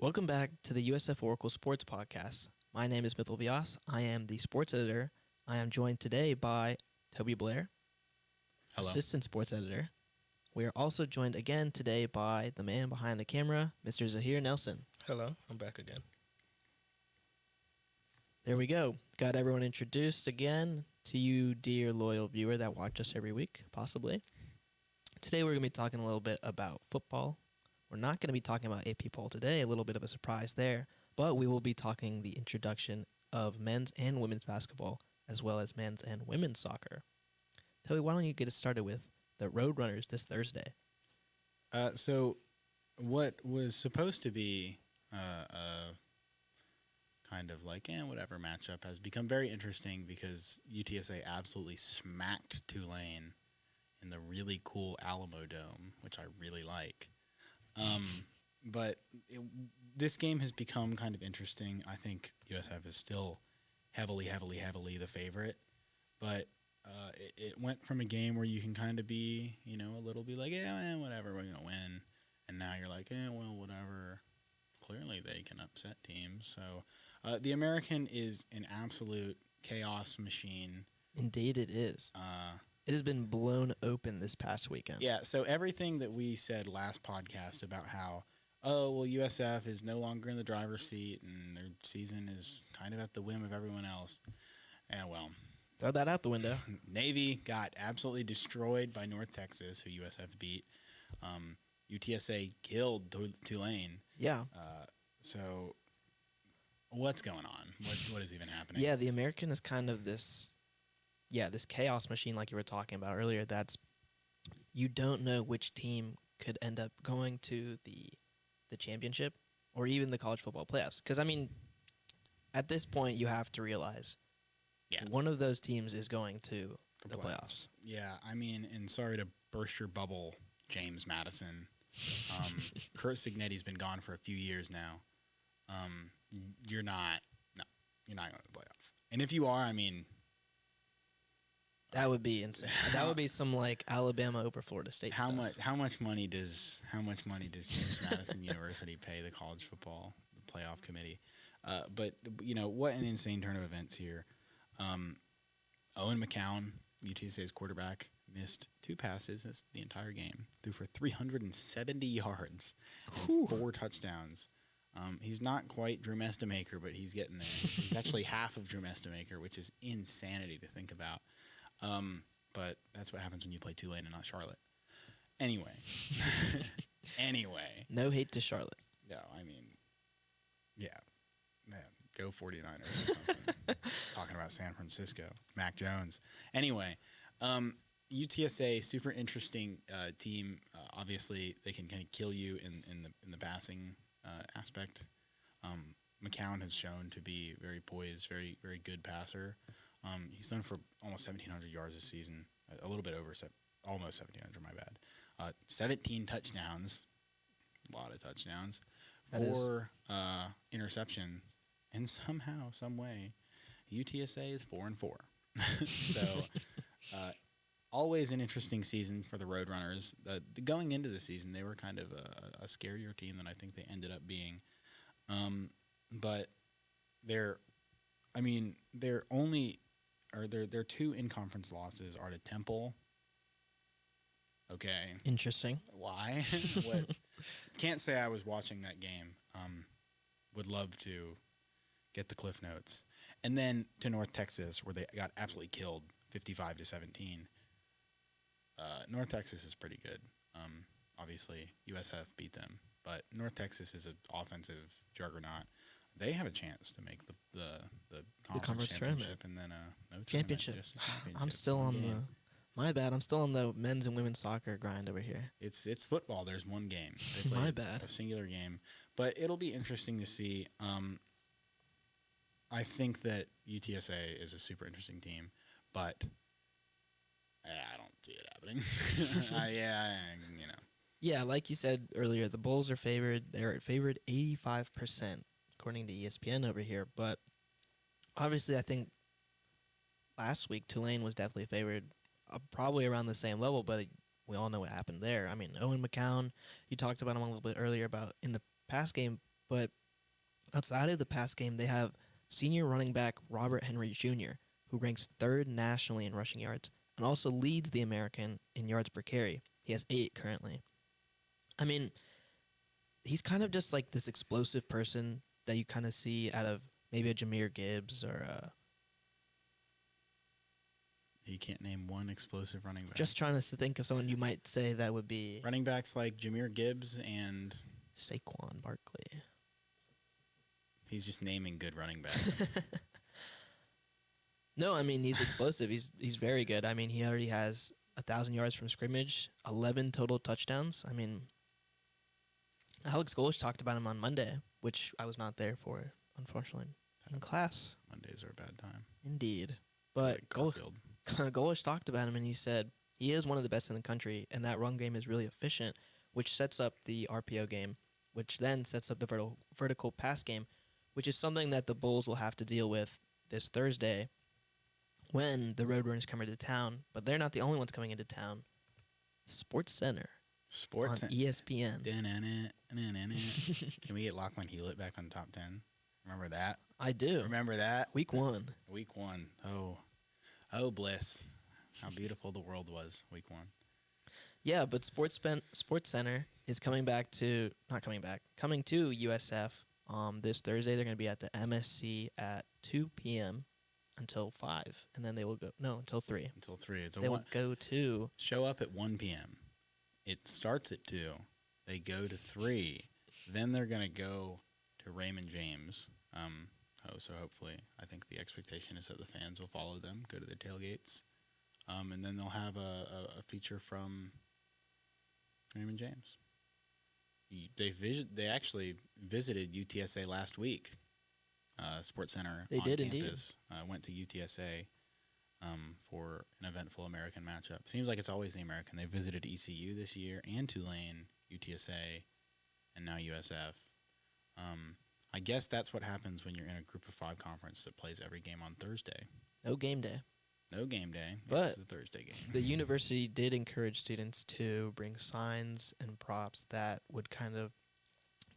Welcome back to the USF Oracle Sports Podcast. My name is Mithil Vyas. I am the sports editor. I am joined today by Tobey Blair, Hello. assistant sports editor. We are also joined again today by the man behind the camera, Mr. Zahir Nelson. Hello, I'm back again. There we go. Got everyone introduced again to you, dear loyal viewer that watch us every week, possibly. Today we're going to be talking a little bit about football. We're not going to be talking about AP poll today, a little bit of a surprise there, but we will be talking the introduction of men's and women's basketball, as well as men's and women's soccer. Toby, why don't you get us started with the Roadrunners this Thursday? So what was supposed to be a kind of like, whatever matchup has become very interesting because UTSA absolutely smacked Tulane in the really cool Alamo Dome, which I really like. But this game has become kind of interesting. I think USF is still heavily the favorite, but it went from a game where you can kind of be, a little bit like, whatever, we're going to win. And now you're like, well, whatever. Clearly they can upset teams. So the American is an absolute chaos machine. Indeed it is. It has been blown open this past weekend. Yeah, so everything that we said last podcast about how, USF is no longer in the driver's seat and their season is kind of at the whim of everyone else. Throw that out the window. Navy got absolutely destroyed by North Texas, who USF beat. UTSA killed Tulane. Yeah. So what's going on? What is even happening? Yeah, the American is kind of this chaos machine like you were talking about earlier. That's, you don't know which team could end up going to the championship or even the college football playoffs. Because, at this point, you have to realize one of those teams is going to the playoffs. Yeah, and sorry to burst your bubble, James Madison. Kurt Cignetti's been gone for a few years now. You're not going to the playoffs. And if you are, that would be insane. That would be some like Alabama over Florida State stuff. How much money does James Madison University pay the college football playoff committee? But what an insane turn of events here. Owen McCown, UTSA's quarterback, missed 2 passes the entire game, threw for 370 yards and 4 touchdowns. He's not quite Drew Mestamaker, but he's getting there. He's actually half of Drew Mestamaker, which is insanity to think about. But that's what happens when you play Tulane and not Charlotte. Anyway. No hate to Charlotte. No, yeah. Man, go 49ers or something. Talking about San Francisco. Mac Jones. Anyway, UTSA, super interesting team. Obviously, they can kind of kill you in the passing aspect. McCown has shown to be very poised, very, very good passer. He's done for almost 1,700 yards this season, a little bit over, almost 1,700, my bad. 17 touchdowns, a lot of touchdowns, 4 interceptions, and somehow, some way, UTSA is 4-4. So, always an interesting season for the Roadrunners. Going into the season, they were kind of a scarier team than I think they ended up being. But their 2 in-conference losses are to Temple. Okay. Interesting. Why? Can't say I was watching that game. Would love to get the Cliff Notes. And then to North Texas, where they got absolutely killed, 55-17. North Texas is pretty good. Obviously, USF beat them. But North Texas is an offensive juggernaut. They have a chance to make the conference championship and then no championship. Just a championship. I'm still on my bad. I'm still on the men's and women's soccer grind over here. It's football. There's one game. They play my bad. A singular game, but it'll be interesting to see. I think that UTSA is a super interesting team, but I don't see it happening. Yeah, like you said earlier, the Bulls are favored. They're favored 85%, according to ESPN over here. But obviously, I think last week Tulane was definitely favored, probably around the same level. But we all know what happened there. Owen McCown, you talked about him a little bit earlier about in the past game But outside of the pass game, they have senior running back Robert Henry Jr., who ranks third nationally in rushing yards and also leads the American in yards per carry. He has 8 currently. I mean, he's kind of just like this explosive person that you kind of see out of maybe a Jahmyr Gibbs or You can't name one explosive running back. just trying to think of someone you might say that would be running backs like Jahmyr Gibbs and Saquon Barkley. he's just naming good running backs. No, I mean he's explosive. He's very good. I mean he already has 1,000 yards from scrimmage, 11 total touchdowns. I mean, Alex Golesh talked about him on Monday, which I was not there for, unfortunately, in class. Mondays are a bad time. Indeed, but Like Garfield. Golesh talked about him, and he said he is one of the best in the country, and that run game is really efficient, which sets up the RPO game, which then sets up the vertical pass game, which is something that the Bulls will have to deal with this Thursday when the Roadrunners come into town. But they're not the only ones coming into town. Sports Center Sports on ESPN. Can we get Lachlan Hewlett back on top 10? Remember that? I do. Remember that? Week 1. Week 1. Oh, bliss. How beautiful the world was week 1. Yeah, but Sports Center is coming to USF this Thursday. They're going to be at the MSC at 2 p.m. until 5, and then they will go until 3. Until 3. They will go to show up at 1 p.m. It starts at 2. They go to 3. Then they're going to go to Raymond James. So hopefully, I think the expectation is that the fans will follow them, go to their tailgates, and then they'll have a feature from Raymond James. They actually visited UTSA last week. Sports Center They on did campus. Went to UTSA for an eventful American matchup. Seems like it's always the American. They visited ECU this year and Tulane, UTSA, and now USF. I guess that's what happens when you're in a group of 5 conference that plays every game on Thursday. no game day. No game day. But it's the Thursday game. The university did encourage students to bring signs and props that would kind of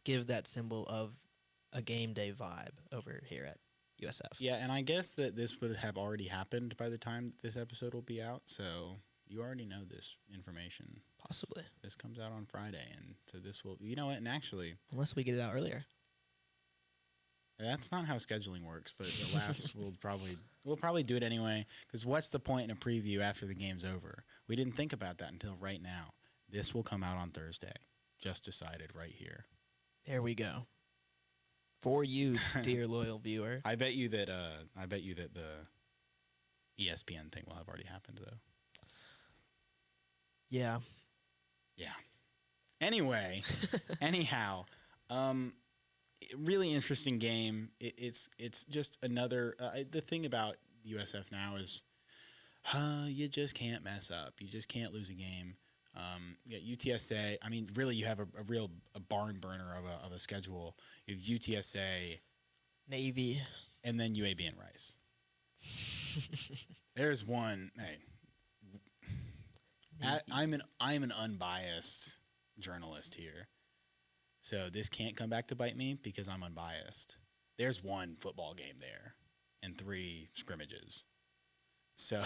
give that symbol of a game day vibe over here at USF. Yeah, and I guess that this would have already happened by the time that this episode will be out, so you already know this information. Possibly. This comes out on Friday, and so this will, you know what, and actually... Unless we get it out earlier. That's not how scheduling works, but the last we'll probably do it anyway, because what's the point in a preview after the game's over? We didn't think about that until right now. This will come out on Thursday. Just decided right here. There we go. For you, dear loyal viewer. I bet you that the ESPN thing will have already happened though. Yeah. Yeah. Anyway, anyhow, really interesting game. It's just another. The thing about USF now is, you just can't mess up. You just can't lose a game. UTSA. I mean, really, you have a barn burner of a schedule. You have UTSA, Navy, and then UAB and Rice. There's one. Hey, I'm an unbiased journalist here. So this can't come back to bite me because I'm unbiased. There's one football game there and 3 scrimmages. So,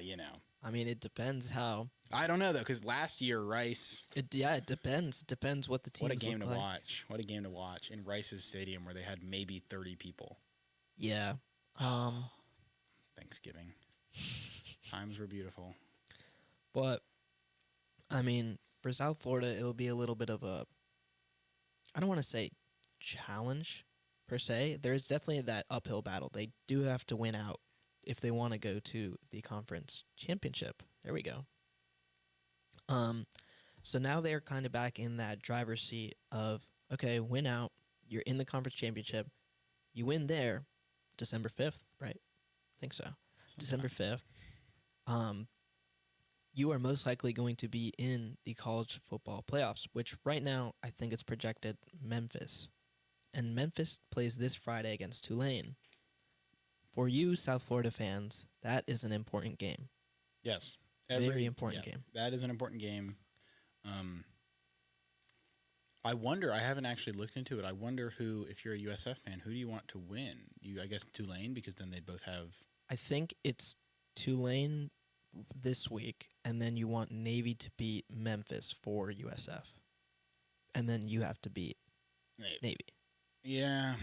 you know. I mean, it depends how. I don't know, though, because last year, Rice... It depends. It depends what the teams What a game to look like. watch. What a game to watch in Rice's stadium where they had maybe 30 people. Yeah. Thanksgiving. Times were beautiful. But, I mean, for South Florida, it'll be a little bit of a, I don't want to say challenge per se. There's definitely that uphill battle. They do have to win out if they want to go to the conference championship. There we go. So now they're kind of back in that driver's seat of, okay, win out. You're in the conference championship. You win there December 5th, right? I think so. December 5th. You are most likely going to be in the college football playoffs, which right now I think it's projected Memphis. And Memphis plays this Friday against Tulane. For you South Florida fans, that is an important game. Yes. Very important game. That is an important game. I wonder. I haven't actually looked into it. I wonder who, if you're a USF fan, who do you want to win? I guess Tulane, because then they'd both have. I think it's Tulane this week, and then you want Navy to beat Memphis for USF, and then you have to beat Navy. Yeah,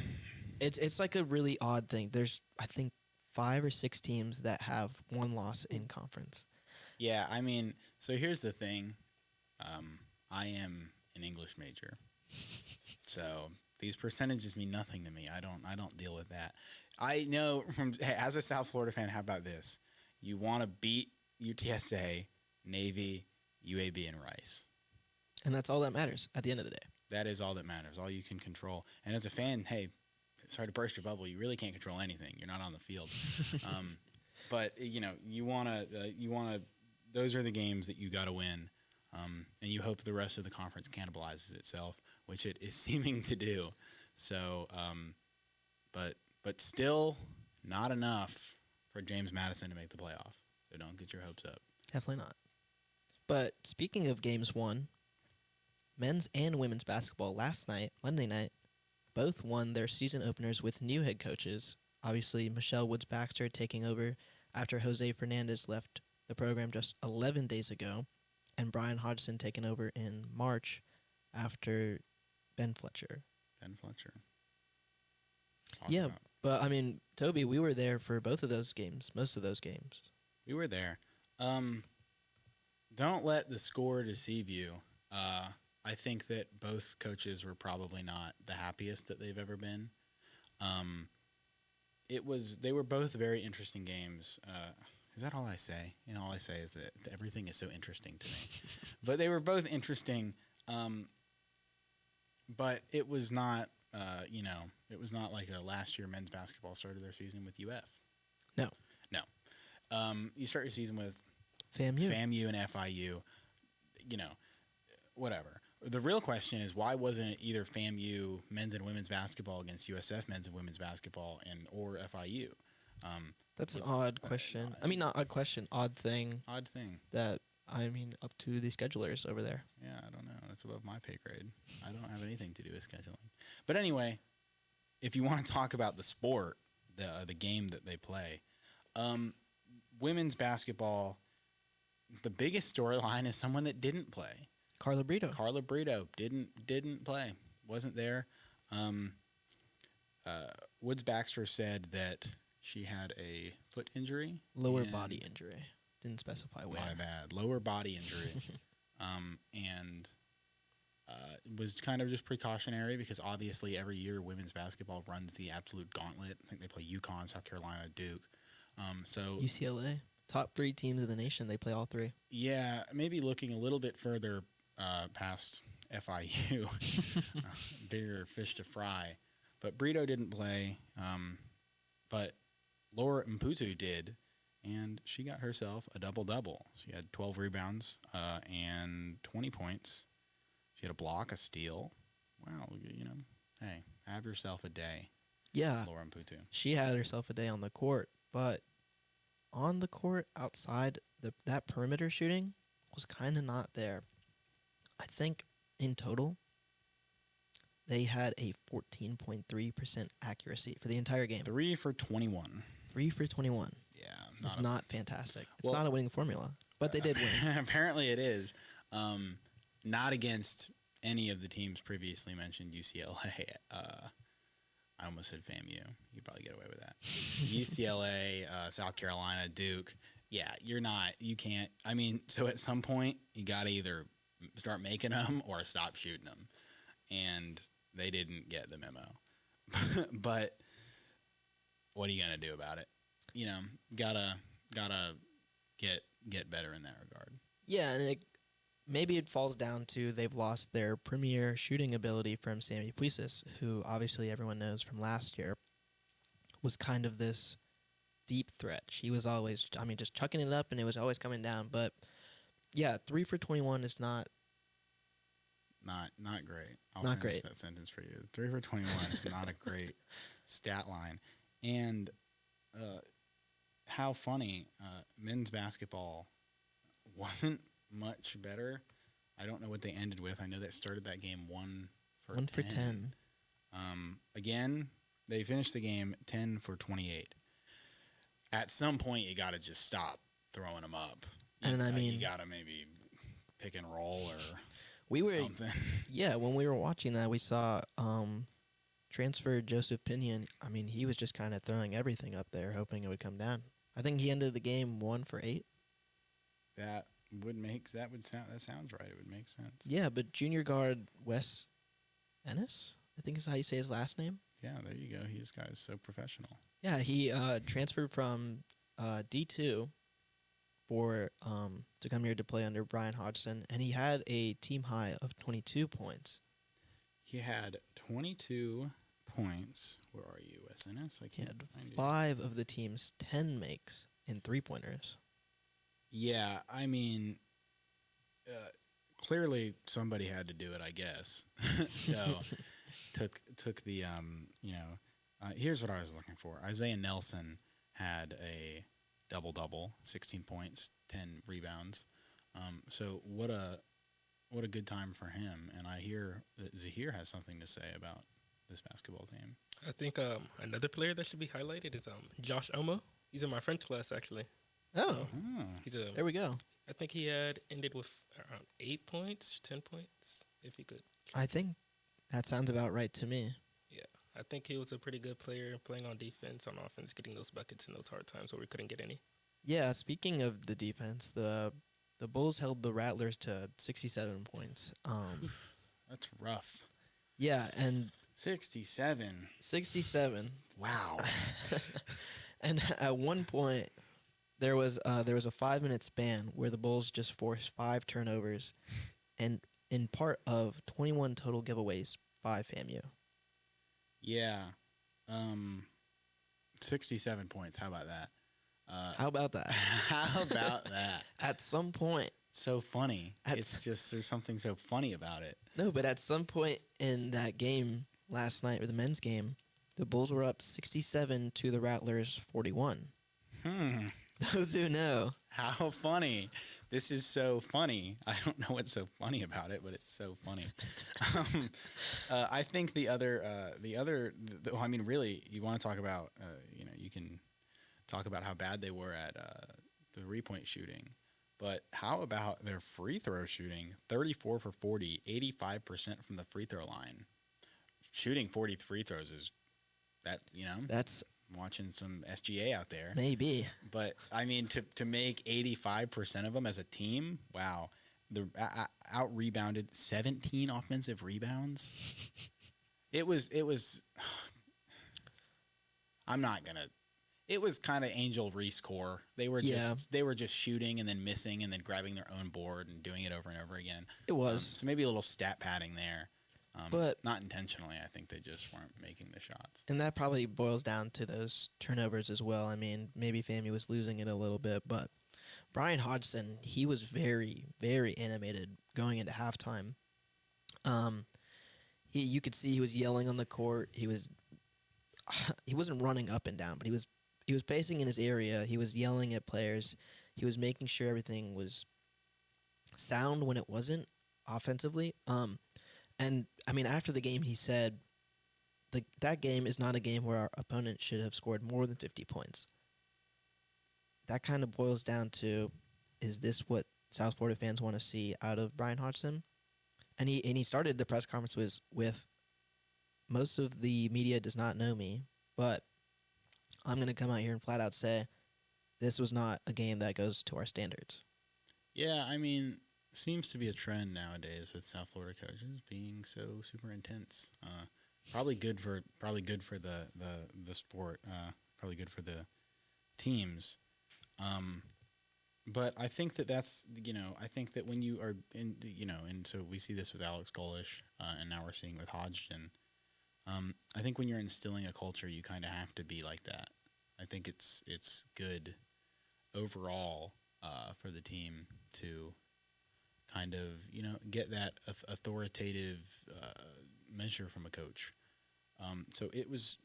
It's like a really odd thing. There's I think 5 or 6 teams that have one loss in conference. yeah. I mean, so here's the thing. I am an English major, so these percentages mean nothing to me. I don't deal with that. I know as a South Florida fan. How about this? You want to beat UTSA, Navy, UAB, and Rice. And that's all that matters at the end of the day. That is all that matters. All you can control. And as a fan, hey, sorry to burst your bubble. You really can't control anything. You're not on the field. But you wanna. Those are the games that you got to win. And you hope the rest of the conference cannibalizes itself, which it is seeming to do. So, but still not enough for James Madison to make the playoff. So don't get your hopes up. Definitely not. But speaking of games won, men's and women's basketball last night, Monday night, both won their season openers with new head coaches. Obviously, Michelle Woods-Baxter taking over after Jose Fernandez left the program just 11 days ago, and Brian Hodgson taking over in March after Ben Fletcher. Yeah, About. but I mean, Tobey, we were there for both of those games, most of those games. We were there. Don't let the score deceive you. I think that both coaches were probably not the happiest that they've ever been. They were both very interesting games. Is that all I say? All I say is that everything is so interesting to me. But they were both interesting. But it was not, it was not like last year men's basketball started their season with UF. No. You start your season with FAMU and FIU. Whatever. The real question is, why wasn't it either FAMU men's and women's basketball against USF men's and women's basketball or FIU? That's an odd question. I mean, not odd question, odd thing. Odd thing. That, up to the schedulers over there. Yeah, I don't know. That's above my pay grade. I don't have anything to do with scheduling. But anyway, if you want to talk about the sport, the game that they play, women's basketball, the biggest storyline is someone that didn't play. Carla Brito didn't play. Wasn't there. Woods Baxter said that she had a foot injury. Lower body injury. Didn't specify where. My bad. Lower body injury. And it was kind of just precautionary because obviously every year women's basketball runs the absolute gauntlet. I think they play UConn, South Carolina, Duke. So UCLA. Top 3 teams in the nation. They play all 3. Yeah, maybe looking a little bit further past FIU. Bigger fish to fry. But Brito didn't play. But Laura Mputu did. And she got herself a double-double. She had 12 rebounds and 20 points. She had a block, a steal. Wow, hey, have yourself a day. Yeah. Laura Mputu. She had herself a day on the court. But on the court, outside, that perimeter shooting was kind of not there. I think in total, they had a 14.3% accuracy for the entire game. 3 for 21. 3 for 21. Yeah. It's not fantastic. It's not a winning formula, but they did win. Apparently it is. Not against any of the teams previously mentioned, UCLA. I almost said FAMU. You could probably get away with that. UCLA, South Carolina, Duke. Yeah, you can't. I mean, so at some point, you got to either start making them or stop shooting them. And they didn't get the memo. But what are you going to do about it? Gotta get better in that regard. Yeah, and maybe it falls down to they've lost their premier shooting ability from Sammy Puisis, who obviously everyone knows from last year was kind of this deep threat. She was always, just chucking it up, and it was always coming down. But yeah, 3 for 21 is not great. I'll not finish great. That sentence for you. 3 for 21 is not a great stat line. And how funny, men's basketball wasn't much better. I don't know what they ended with. I know that started that game 1 for 1 for 10. 10. Again, they finished the game 10 for 28. At some point, you got to just stop throwing them up. And I mean, you got to maybe pick and roll we were something. Yeah, when we were watching that, we saw transfer Joseph Pinion. I mean, he was just kind of throwing everything up there, hoping it would come down. I think he ended the game 1 for 8. That sounds right. It would make sense. Yeah, but junior guard Wes Ennis, I think is how you say his last name. Yeah, there you go. This guy is so professional. Yeah, he transferred from D2 for to come here to play under Brian Hodgson, and he had a team high of 22 points. He had 22 points. Where are you, SNS? He had 5 of the team's 10 makes in 3-pointers. Yeah, I mean, clearly somebody had to do it, I guess. So took the here's what I was looking for. Isaiah Nelson had a double-double, 16 points, 10 rebounds. So what a good time for him. And I hear that Zahir has something to say about this basketball team. I think another player that should be highlighted is Josh Omo. He's in my French class, actually. Oh, there we go. I think he had ended with around 8 points, 10 points, if he could. I think that sounds about right to me. Yeah, I think he was a pretty good player playing on defense, on offense, getting those buckets in those hard times where we couldn't get any. Yeah, speaking of the defense, the Bulls held the Rattlers to 67 points. That's rough. Yeah, and 67. 67. Wow. And at one point, there was a 5-minute span where the Bulls just forced 5 turnovers, and in part of 21 total giveaways by FAMU. Yeah. 67 points. How about that? How about that? How about that? At some point. So funny. It's just, there's something so funny about it. No, but at some point in that game last night, or the men's game, the Bulls were up 67 to the Rattlers 41. Those who know. How funny. This is so funny. I don't know what's so funny about it, but it's so funny. I think I mean, really, you want to talk about, you can talk about how bad they were at the 3-point shooting, but how about their free throw shooting? 34 for 40, 85% from the free throw line. Shooting 40 free throws is that, That's watching some SGA out there. maybe. But, I mean, to make 85% of them as a team, wow. They're out-rebounded 17 offensive rebounds. It was I'm not going to. It was kind of Angel Reese core. They were just shooting and then missing and then grabbing their own board and doing it over and over again. It was. So maybe a little stat padding there. But not intentionally. I think they just weren't making the shots. And that probably boils down to those turnovers as well. I mean, maybe FAMU was losing it a little bit, but Brian Hodgson, he was very, very animated going into halftime. You could see he was yelling on the court. He wasn't running up and down, but he was pacing in his area. He was yelling at players. He was making sure everything was sound when it wasn't offensively. And, I mean, after the game, he said that game is not a game where our opponent should have scored more than 50 points. That kind of boils down to, is this what South Florida fans want to see out of Brian Hodgson? And he started the press conference with, most of the media does not know me, but I'm going to come out here and flat out say this was not a game that goes to our standards. Yeah, I mean, seems to be a trend nowadays with South Florida coaches being so super intense. Probably good for the sport. Probably good for the teams. But I think that's I think that when you are in and so we see this with Alex Golish, and now we're seeing with Hodgson. I think when you're instilling a culture, you kind of have to be like that. I think it's good overall for the team to kind of get that authoritative measure from a coach. So it was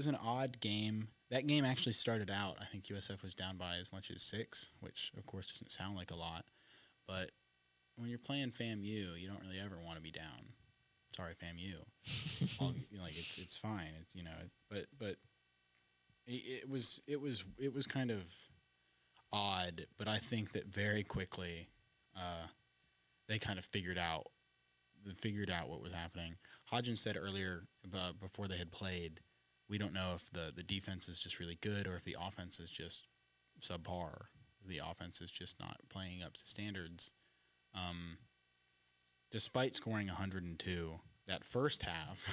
an odd game. That game actually started out, I think USF was down by as much as 6, which of course doesn't sound like a lot, but playing FAMU, you don't really ever want to be down. Sorry, FAMU. Like it's fine. It's but it was kind of odd. But I think that very quickly, they kind of figured out what was happening. Hodgins said earlier before they had played, we don't know if the defense is just really good or if the offense is just subpar. The offense is just not playing up to standards. Despite scoring 102, that first half,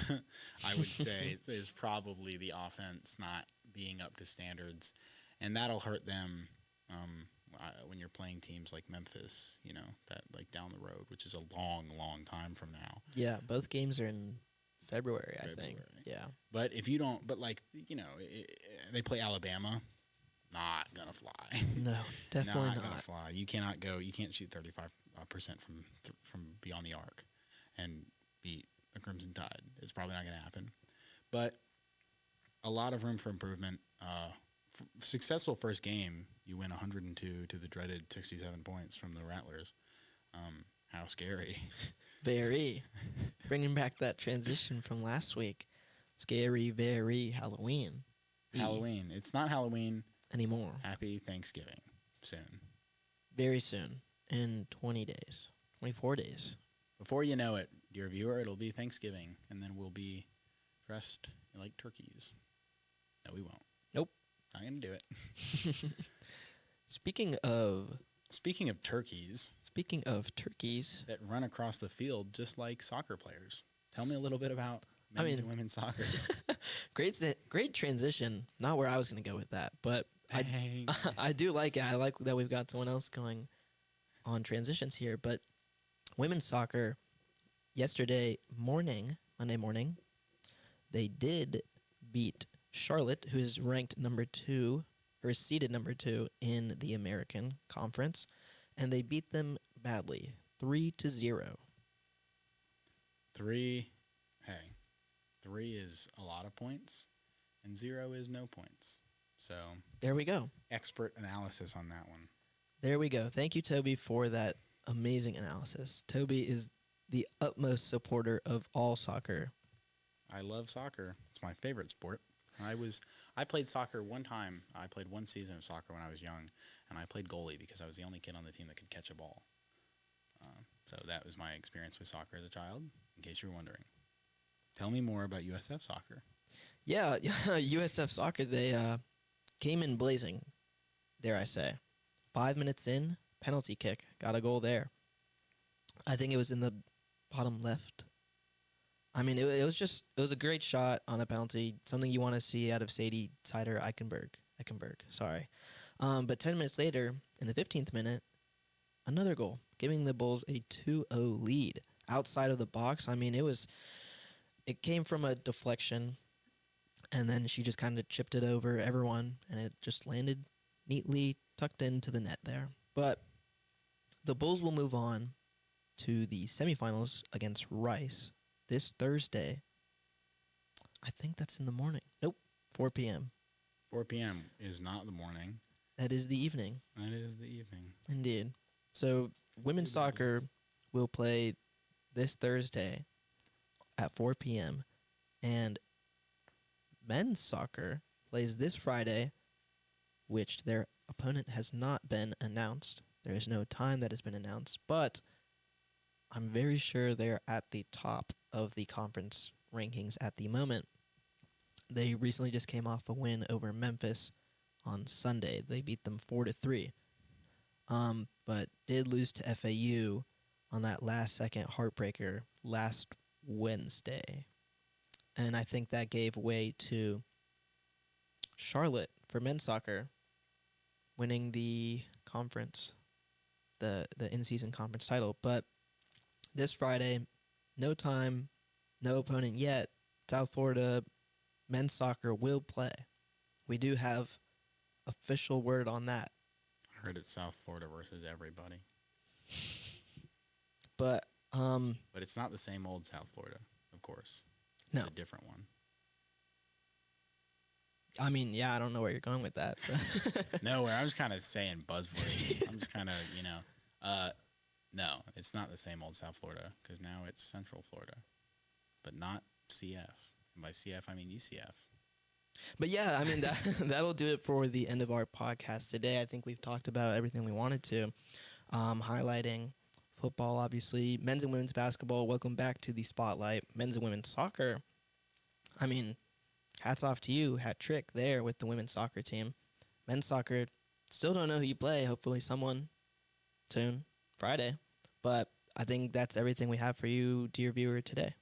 I would say, is probably the offense not being up to standards, and that'll hurt them when you're playing teams like Memphis, that like down the road, which is a long, long time from now. Yeah, both games are in February, I think. Yeah. But if you don't, they play Alabama, not gonna fly. No, definitely not gonna fly. You can't shoot 35% from beyond the arc and beat a Crimson Tide. It's probably not gonna happen. But a lot of room for improvement. Successful first game, you win 102 to the dreaded 67 points from the Rattlers. How scary. Very. Bringing back that transition from last week. Scary, very Halloween. Halloween. It's not Halloween anymore. Happy Thanksgiving. Soon. Very soon. In 20 days. 24 days. Before you know it, dear viewer, it'll be Thanksgiving, and then we'll be dressed like turkeys. No, we won't. Nope. Not going to do it. Speaking of turkeys. Speaking of turkeys. That run across the field just like soccer players. Tell me a little bit about men's and women's soccer. Great transition. Not where I was going to go with that, but I do like it. I like that we've got someone else going on transitions here. But women's soccer, Monday morning, they did beat Charlotte, who is ranked number 2, or is seeded number 2 in the American Conference, and they beat them badly, 3-0. 3 is a lot of points, and 0 is no points. So there we go. Expert analysis on that one. There we go. Thank you, Tobey, for that amazing analysis. Tobey is the utmost supporter of all soccer. I love soccer. It's my favorite sport. I played soccer one time. I played one season of soccer when I was young, and I played goalie because I was the only kid on the team that could catch a ball. So that was my experience with soccer as a child, in case you're wondering. Tell me more about USF soccer. Yeah, USF soccer, they came in blazing, dare I say. 5 minutes in, penalty kick, got a goal there. I think it was in the bottom left. I mean, it was a great shot on a penalty, something you want to see out of Sadie Sider Eichenberg, sorry. But 10 minutes later, in the 15th minute, another goal, giving the Bulls a 2-0 lead outside of the box. I mean, it came from a deflection, and then she just kind of chipped it over everyone, and it just landed neatly tucked into the net there. But the Bulls will move on to the semifinals against Rice this Thursday. I think that's in the morning. Nope, 4 p.m. 4 p.m. is not the morning. That is the evening. That is the evening. Indeed. So women's soccer will play this Thursday at 4 p.m. and men's soccer plays this Friday, which their opponent has not been announced. There is no time that has been announced, but I'm very sure they're at the top of the conference rankings at the moment. They recently just came off a win over Memphis on Sunday. They beat them 4-3, but did lose to FAU on that last-second heartbreaker last Wednesday. And I think that gave way to Charlotte for men's soccer winning the conference, the in-season conference title. But this Friday, no time, no opponent yet. South Florida men's soccer will play. We do have official word on that. I heard it's South Florida versus everybody. But it's not the same old South Florida, of course. No. It's a different one. I mean, yeah, I don't know where you're going with that. But Nowhere. I'm just kind of saying buzzwords. I'm just kind of, No, it's not the same old South Florida because now it's Central Florida, but not CF. And by CF, I mean UCF. But yeah, I mean, that'll do it for the end of our podcast today. I think we've talked about everything we wanted to, highlighting football, obviously, men's and women's basketball. Welcome back to the spotlight. Men's and women's soccer. I mean, hats off to you. Hat trick there with the women's soccer team. Men's soccer, still don't know who you play. Hopefully someone soon, Friday. But I think that's everything we have for you, dear viewer, today.